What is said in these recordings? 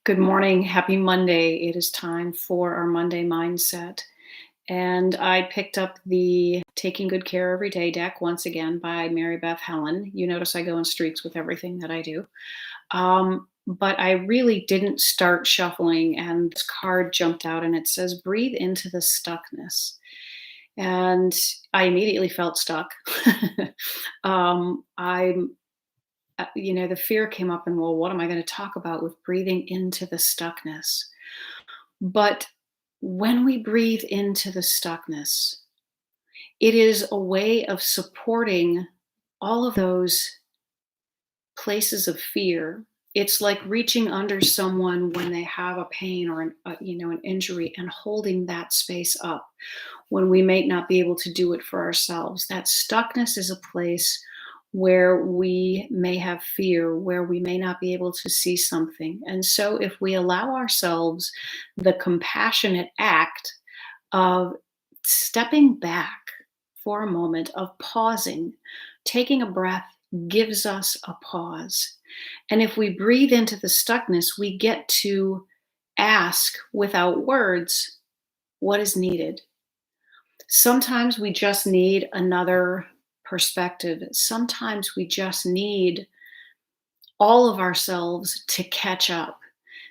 Good morning. Happy Monday. It is time for our Monday mindset. And I picked up the Taking Good Care Every Day deck once again by Mary Beth Helen. You notice I go in streaks with everything that I do. But I really didn't start shuffling, and this card jumped out and it says, breathe into the stuckness. And I immediately felt stuck. I'm the fear came up and, well, what am I going to talk about with breathing into the stuckness? But when we breathe into the stuckness, it is a way of supporting all of those places of fear. It's like reaching under someone when they have a pain or an injury, and holding that space up when we may not be able to do it for ourselves. That stuckness is a place where we may have fear, where we may not be able to see something. And so if we allow ourselves the compassionate act of stepping back for a moment, of pausing, taking a breath gives us a pause. And if we breathe into the stuckness, we get to ask without words what is needed. Sometimes we just need another perspective. Sometimes we just need all of ourselves to catch up.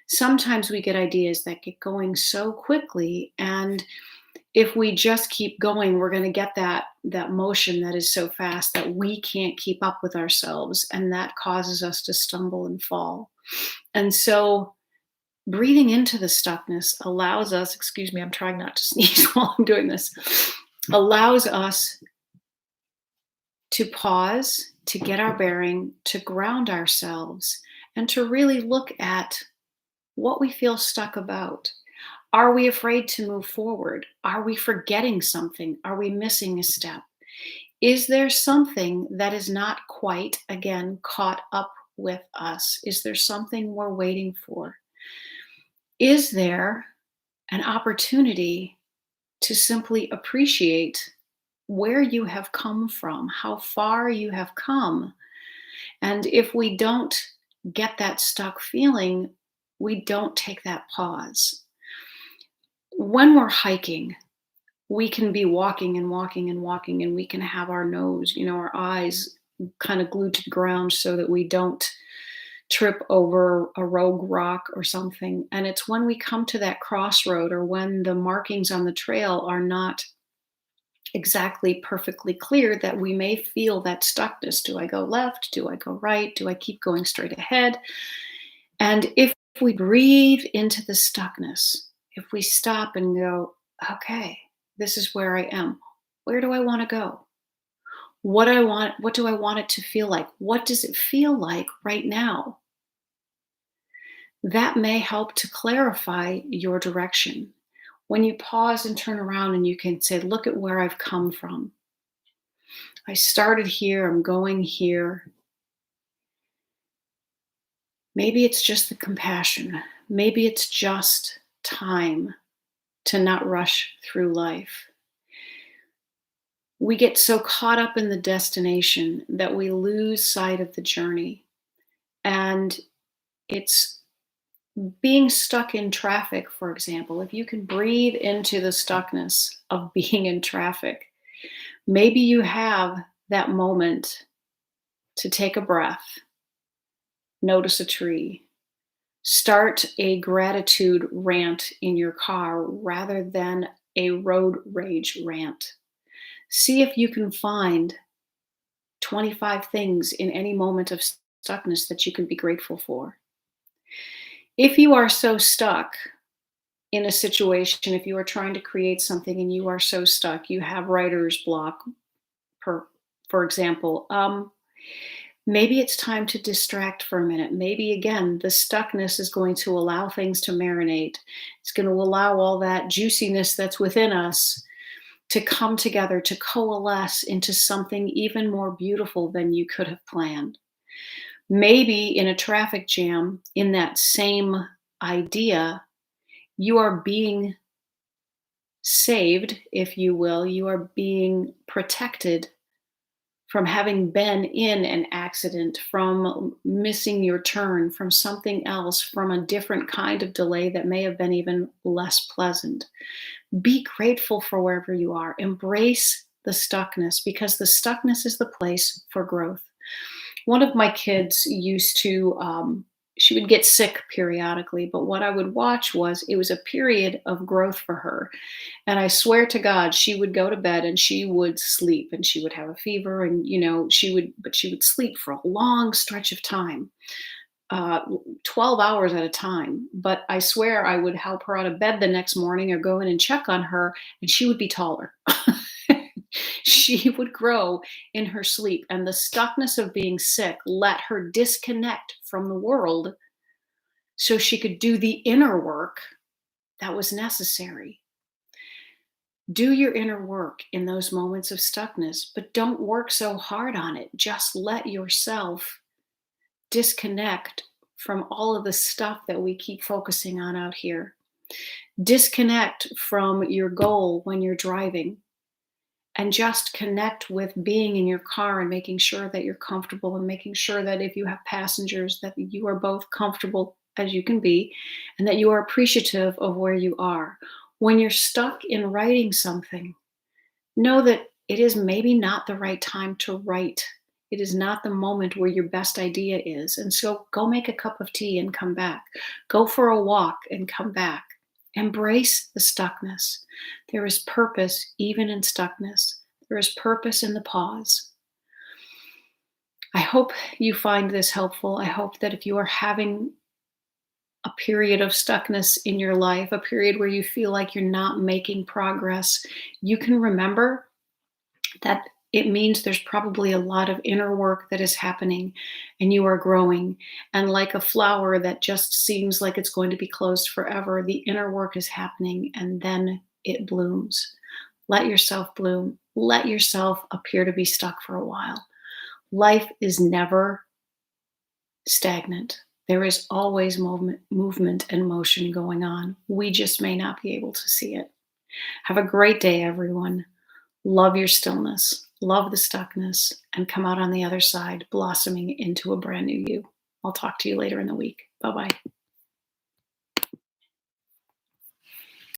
Sometimes we get ideas that get going so quickly, and if we just keep going, we're going to get that motion that is so fast that we can't keep up with ourselves, and that causes us to stumble and fall. And so breathing into the stuckness allows us, excuse me, I'm trying not to sneeze while I'm doing this, allows us to pause, to get our bearing, to ground ourselves, and to really look at what we feel stuck about. Are we afraid to move forward? Are we forgetting something? Are we missing a step? Is there something that is not quite, again, caught up with us? Is there something we're waiting for? Is there an opportunity to simply appreciate where you have come from, how far you have come? And if we don't get that stuck feeling, we don't take that pause. When we're hiking, we can be walking and walking and walking, and we can have our nose, our eyes kind of glued to the ground so that we don't trip over a rogue rock or something. And it's when we come to that crossroad, or when the markings on the trail are not exactly perfectly clear, that we may feel that stuckness. Do I go left? Do I go right? Do I keep going straight ahead? And if we breathe into the stuckness, if we stop and go, okay, this is where I am. Where do I want to go? What do I want it to feel like? What does it feel like right now? That may help to clarify your direction. When you pause and turn around, and you can say, look at where I've come from. I started here, I'm going here. Maybe it's just the compassion. Maybe it's just time to not rush through life. We get so caught up in the destination that we lose sight of the journey. And it's being stuck in traffic, for example. If you can breathe into the stuckness of being in traffic, maybe you have that moment to take a breath, notice a tree, start a gratitude rant in your car rather than a road rage rant. See if you can find 25 things in any moment of stuckness that you can be grateful for. If you are so stuck in a situation, if you are trying to create something and you are so stuck, you have writer's block, for example, maybe it's time to distract for a minute. Maybe, again, the stuckness is going to allow things to marinate. It's going to allow all that juiciness that's within us to come together, to coalesce into something even more beautiful than you could have planned. Maybe in a traffic jam, in that same idea, you are being saved, if you will. You are being protected from having been in an accident, from missing your turn, from something else, from a different kind of delay that may have been even less pleasant. Be grateful for wherever you are. Embrace the stuckness, because the stuckness is the place for growth. One of my kids used to, she would get sick periodically, but what I would watch was it was a period of growth for her. And I swear to God, she would go to bed and she would sleep and she would have a fever and, but she would sleep for a long stretch of time, 12 hours at a time. But I swear I would help her out of bed the next morning or go in and check on her, and she would be taller. She would grow in her sleep. And the stuckness of being sick let her disconnect from the world so she could do the inner work that was necessary. Do your inner work in those moments of stuckness, but don't work so hard on it. Just let yourself disconnect from all of the stuff that we keep focusing on out here. Disconnect from your goal when you're driving, and just connect with being in your car and making sure that you're comfortable, and making sure that if you have passengers, that you are both comfortable as you can be and that you are appreciative of where you are. When you're stuck in writing something, know that it is maybe not the right time to write. It is not the moment where your best idea is. And so go make a cup of tea and come back. Go for a walk and come back. Embrace the stuckness. There is purpose even in stuckness. There is purpose in the pause. I hope you find this helpful. I hope that if you are having a period of stuckness in your life, a period where you feel like you're not making progress, you can remember that it means there's probably a lot of inner work that is happening and you are growing. And like a flower that just seems like it's going to be closed forever, the inner work is happening and then it blooms. Let yourself bloom. Let yourself appear to be stuck for a while. Life is never stagnant. There is always movement and motion going on. We just may not be able to see it. Have a great day, everyone. Love your stillness, love the stuckness, and come out on the other side blossoming into a brand new you. I'll talk to you later in the week. Bye-bye.